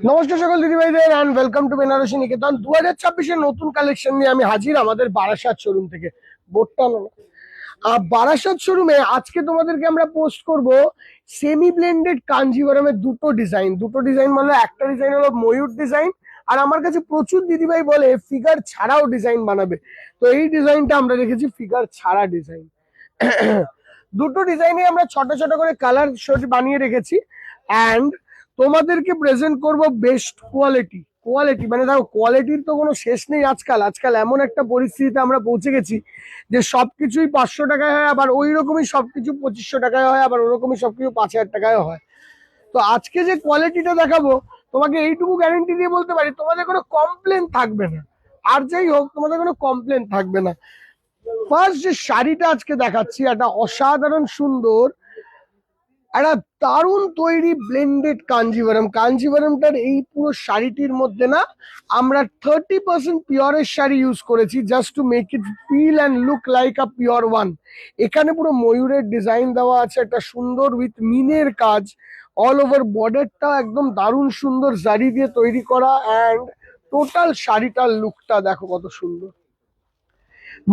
নমস্কার সকল দিদিভাইদের and welcome to Banarasi নিকেতন। 2026 এর নতুন কালেকশন নিয়ে আমি হাজির আমাদের বারাসাত শোরুম থেকে। বোর্ডটা বারাসাত শোরুমে আজকে তোমাদেরকে আমরা পোস্ট করব সেমি ব্লেন্ডেড কাঞ্জিভারমের দুটো ডিজাইন মানে একটা ডিজাইন হলো ময়ূর ডিজাইন, আর আমার কাছে প্রচুর দিদিভাই বলে ফিগার ছাড়াও ডিজাইন বানাবে। তো এই ডিজাইনটা আমরা রেখেছি ফিগার ছাড়া ডিজাইন। দুটো ডিজাইনে আমরা ছোট ছোট করে কালার বানিয়ে রেখেছি অ্যান্ড তোমাদেরকে প্রেজেন্ট করব বেস্ট কোয়ালিটি মানে দেখো কোয়ালিটির তো কোনো শেষ নেই। আজকাল এমন একটা পরিস্থিতিতে আমরা পৌঁছে গেছি যে সবকিছুই 500 টাকায় হয়, আবার ওই রকমই সবকিছু 2500 টাকায় হয়, আবার ওরকমই সবকিছু 5000 টাকায় হয়। তো আজকে যে কোয়ালিটিটা দেখাবো তোমাকে এইটুকু গ্যারেন্টি দিয়ে বলতে পারি তোমাদের কোনো কমপ্লেন থাকবে না। আর যাই হোক তোমাদের কোনো কমপ্লেন থাকবে না। ফার্স্ট যে শাড়িটা আজকে দেখাচ্ছি একটা অসাধারণ সুন্দর একটা দারুণ তৈরি ব্লেন্ডেড কাঞ্জিভারমটার এই পুরো শাড়িটির মধ্যে না আমরা 30% পিওরের শাড়ি ইউজ করেছি just to make it feel and look like a pure one. এখানে পুরো ময়ূরের ডিজাইন দেওয়া আছে একটা সুন্দর উইথ মিনের কাজ। অল ওভার বর্ডারটা একদম দারুণ সুন্দর জারি দিয়ে তৈরি করা অ্যান্ড টোটাল শাড়িটার লুকটা দেখো কত সুন্দর।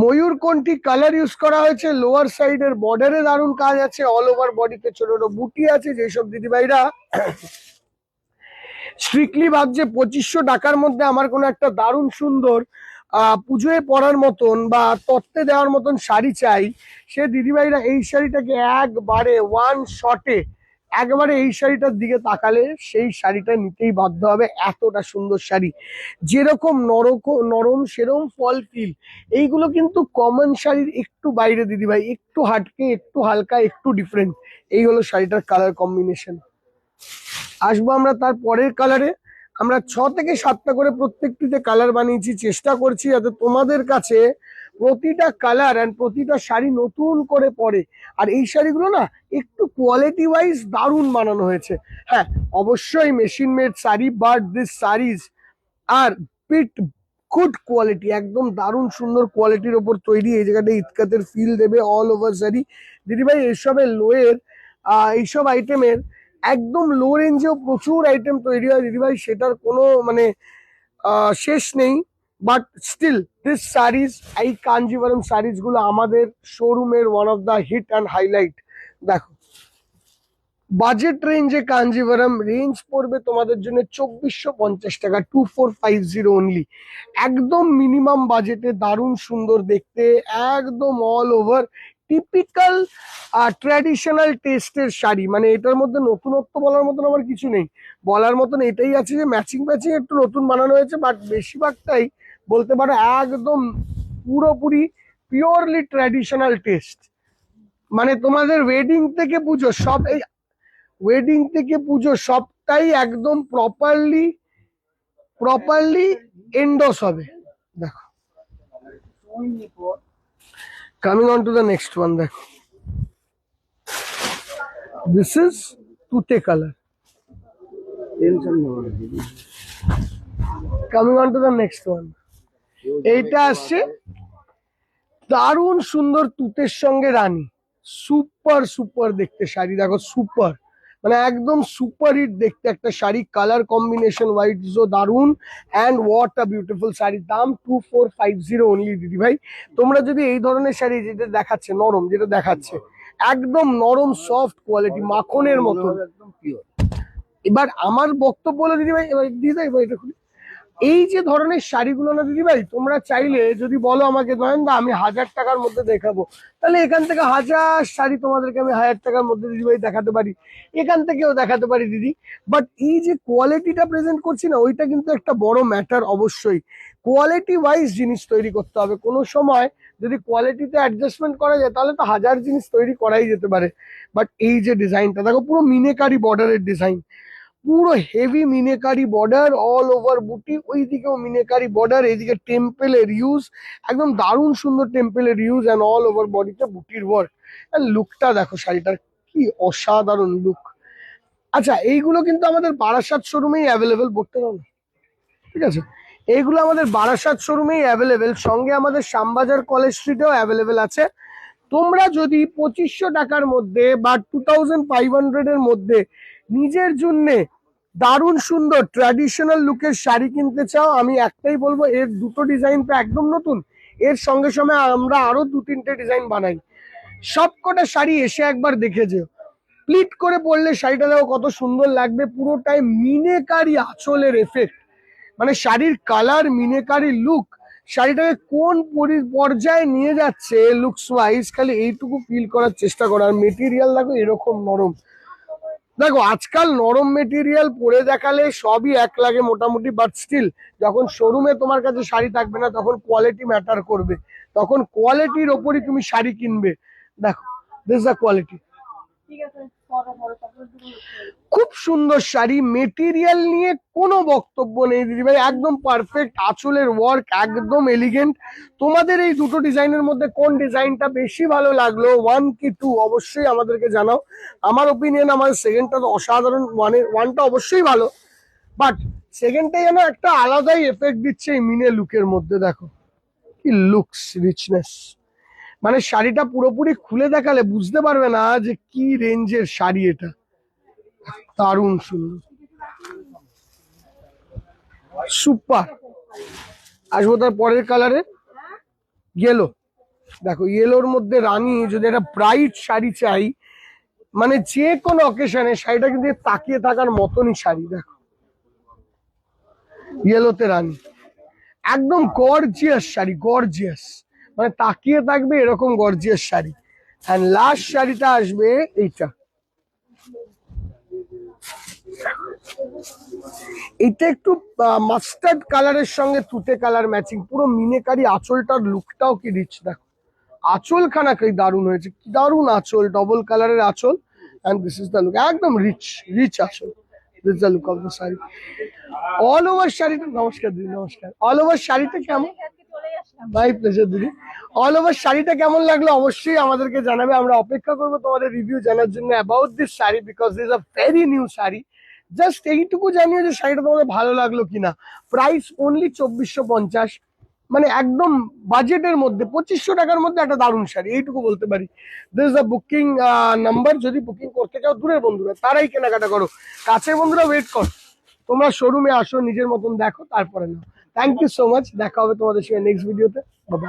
ময়ূর কোনটি কালার ইউজ করা হয়েছে, লোয়ার সাইডের বর্ডারে দারুণ কাজ আছে, অল ওভার বডিতে ছোট ছোট বুটি আছে। যেসব দিদিভাইরা স্ট্রিক্টলি ভাবছে 2500 টাকার মধ্যে আমার কোনো একটা দারুণ সুন্দর পুজোয় পরার মতন বা তত্ত্বে দেওয়ার মতন শাড়ি চাই, সে দিদিভাইরা এই শাড়িটাকে একবারে ওয়ান শটে একবারে এই শাড়িটার দিকে তাকালে সেই শাড়িটা নিতেই বাধ্য হবে। এতটা সুন্দর শাড়ি, যেরকম নরম সেরকম ফল ফিল। এইগুলো কিন্তু কমন শাড়ির একটু বাইরে দিদিভাই, একটু হাটকে, একটু হালকা, একটু ডিফারেন্ট। এই হলো শাড়িটার কালার কম্বিনেশন। আসবো আমরা তার পরের কালারে। আমরা 6 থেকে 7টা করে প্রত্যেকটিতে কালার বানিয়েছি, চেষ্টা করছি যাতে তোমাদের কাছে প্রতিটা কালার অ্যান্ড প্রতিটা শাড়ি নতুন করে পরে। আর এই শাড়িগুলো না একটু কোয়ালিটি ওয়াইজ দারুণ বানানো হয়েছে। হ্যাঁ, অবশ্যই machine made sari, but this saris are pretty good quality, একদম দারুণ সুন্দর কোয়ালিটির ওপর তৈরি। এই জায়গাটা ইতকাতের ফিল দেবে অল ওভার শাড়ি দিদিভাই। এইসবের লোয়ের এইসব আইটেমের একদম লো রেঞ্জেও প্রচুর আইটেম তৈরি হয় দিদিভাই, সেটার কোনো মানে শেষ নেই। বাট স্টিল দিস শাড়িজ, এই কাঞ্জিভারম শাড়িজ গুলো আমাদের শোরুমের one of the hit and highlight. দেখো বাজেট রেঞ্জে কাঞ্জিভারম রেঞ্জ পড়বে তোমাদের জন্য 2450 টাকা, 2450 অনলি। একদম মিনিমাম বাজেটে দারুণ সুন্দর দেখতে, একদম অল ওভার টিপিক্যাল ট্র্যাডিশনাল টেস্টের শাড়ি। মানে এটার মধ্যে নতুনত্ব বলার মতন আমার কিছু নেই, বলার মতন এটাই আছে যে ম্যাচিং একটু নতুন বানানো হয়েছে, বাট বেশিরভাগটাই বলতে পারো একদম পুরোপুরি পিওরলি ট্র্যাডিশনাল টেস্ট। মানে তোমাদের ওয়েডিং থেকে পুজো সবটাই একদম প্রপারলি এন্ডোস হবে। দেখো coming on to the next one, দেখো দিস ইজ তুতে colour. Coming on to the next one, এইটা আসছে দারুণ সুন্দর তুতের সঙ্গে রানী। সুপার দেখতে শাড়ি, দেখো সুপার, মানে একদম সুপার হিট দেখতে একটা শাড়ি। কালার কম্বিনেশন হোয়াইট জো দারুন and what a beautiful sari. দাম 2450 অনলি দিদি ভাই। তোমরা যদি এই ধরনের শাড়ি যেটা দেখাচ্ছে নরম, যেটা দেখাচ্ছে একদম নরম সফট কোয়ালিটি মাখনের মতো একদম পিওর। এবার আমার বক্তব্য হলো দিদি ভাই, এবার দিদি ভাই এটা খুলি, এই যে ধরনের শাড়িগুলো না দিদি ভাই, তোমরা চাইলে যদি বলো আমাকে নয়নদা আমি 1000 টাকার মধ্যে দেখাবো, তাহলে এখান থেকে 1000 শাড়ি তোমাদেরকে আমি 1000 টাকার মধ্যে দিদি ভাই দেখাতে পারি, এখান থেকেও দেখাতে পারি দিদি। বাট এই যে কোয়ালিটিটা প্রেজেন্ট করছি না, ওইটা কিন্তু একটা বড় ম্যাটার। অবশ্যই কোয়ালিটি ওয়াইজ জিনিস তৈরি করতে হবে। কোনো সময় যদি কোয়ালিটিতে অ্যাডজাস্টমেন্ট করা যায় তাহলে তো 1000 জিনিস তৈরি করাই যেতে পারে। বাট এই যে ডিজাইনটা দেখো, পুরো মিনেকারি বর্ডারের ডিজাইন, পুরো heavy meenakari border, all over বুটি, ওইদিকেও মিনেকারি বর্ডার, এইদিকে টেম্পেলের ইউজ, একদম দারুণ সুন্দর টেম্পেলের ইউজ অ্যান্ড অল ওভার বডিতে বুটির ওয়ার্ক। লুকটা দেখো শাড়িটার কি অসাধারণ লুক। আচ্ছা, এইগুলো কিন্তু আমাদের বারাসাত শোরুমেই অ্যাভেলেবেল, বলতে পারো, ঠিক আছে? এইগুলো আমাদের বারাসাত শোরুমেই অ্যাভেলেবেল, সঙ্গে আমাদের শ্যামবাজার কলেজ স্ট্রিটেও অ্যাভেলেবেল আছে। তোমরা যদি 2500 টাকার মধ্যে বা 2500 এর মধ্যে নিজের জন্যে দারুণ সুন্দর ট্র্যাডিশনাল লুকের শাড়ি কিনতে চাও, আমি একটাই বলবো, এর দুটো ডিজাইন তো একদম নতুন, এর সঙ্গে সঙ্গে আমরা আরো 2-3টে ডিজাইন বানাই। সবকটা শাড়ি এসে একবার দেখে যেও। প্লিট করে পরলে শাড়িটা দেখো কত সুন্দর লাগবে, পুরোটাই মিনেকারি আঁচলের এফেক্ট, মানে শাড়ির কালার, মিনেকারি লুক, শাড়িটাকে কোন পর্যায়ে নিয়ে যাচ্ছে লুকস ওয়াইজ, খালি এইটুকু ফিল করার চেষ্টা করো। আর মেটেরিয়াল দেখো এরকম নরম, দেখো আজকাল নরম মেটেরিয়াল পরে দেখালে সবই এক লাগে মোটামুটি, বাট স্টিল যখন শোরুমে তোমার কাছে শাড়ি থাকবে না তখন কোয়ালিটি ম্যাটার করবে, তখন কোয়ালিটির ওপরই তুমি শাড়ি কিনবে। দেখো দিস দ্য কোয়ালিটি, খুব সুন্দর শাড়ি, মেটেরিয়াল নিয়ে কোনো বক্তব্য নেই দিদিভাই, একদম পারফেক্ট, আঁচলের ওয়ার্ক একদম এলিগেন্ট। তোমাদের এই দুটো ডিজাইনের মধ্যে কোন ডিজাইনটা বেশি ভালো লাগলো, 1 কি 2 অবশ্যই আমাদেরকে জানাও। আমার ওপিনিয়ন আমার সেকেন্ডটা তো অসাধারণ, ওয়ানটা অবশ্যই ভালো, বাট সেকেন্ডটা যেন একটা আলাদাই এফেক্ট দিচ্ছে এই মিনে লুকের মধ্যে। দেখো কি লুকস, রিচনেস, মানে শাড়িটা পুরোপুরি খুলে দেখালে বুঝতে পারবে না যে কি রেঞ্জের শাড়ি এটা, দারুণ সুন্দর, সুপার। আসবো তার পরের কালারে, ইয়েলো। দেখো ইয়েলোর মধ্যে রানী, যদি একটা ব্রাইট শাড়ি চাই, মানে যে কোনো অকেশনে শাড়িটা কিন্তু তাকিয়ে থাকার মতনই শাড়ি। দেখো ইয়েলোতে রানী, একদম গর্জিয়াস শাড়ি, গর্জিয়াস, মানে তাকিয়ে থাকবে এরকম গর্জিয়াস শাড়ি। এন্ড লাস্ট শাড়িটা আসবে এইটা, এটা একটু মাস্টার্ড কালারের সঙ্গে তুতে কালার ম্যাচিং, পুরো মিনেকারি, আঁচলটার লুকটাও কি রিচ। দেখো আঁচল খানা কি দারুণ হয়েছে, কি দারুণ আঁচল, ডবল কালারের আঁচল, and this is the look, একদম রিচ রিচ আঁচল, this is the look of the sari. All over শাড়িটা, নমস্কার দিদি নমস্কার, অল ওভার শাড়িটা কেমন, মাই প্লেজার দিদি, অল ওভার শাড়িটা কেমন লাগলো অবশ্যই আমাদেরকে জানাবে, আমরা অপেক্ষা করবো তোমাদের রিভিউ জানার জন্য about this sari, because this a very new sari. Just এইটুকু জানিও যে শাড়িটা তোমাদের ভালো লাগলো কিনা। প্রাইস অনলি 2450, মানে একদম বাজেটের মধ্যে, 2500 টাকার মধ্যে একটা দারুণ শাড়ি, এইটুকু বলতে পারি। দিস দ্য বুকিং নাম্বার, যদি বুকিং করতে চাও দূরের বন্ধুরা তারাই কেনাকাটা করো, কাছের বন্ধুরা ওয়েট করো, তোমরা শোরুমে আসো, নিজের মতন দেখো, তারপরে নাও। থ্যাংক ইউ সো মাচ, দেখা হবে তোমাদের সঙ্গে নেক্সট ভিডিওতে, বাবা।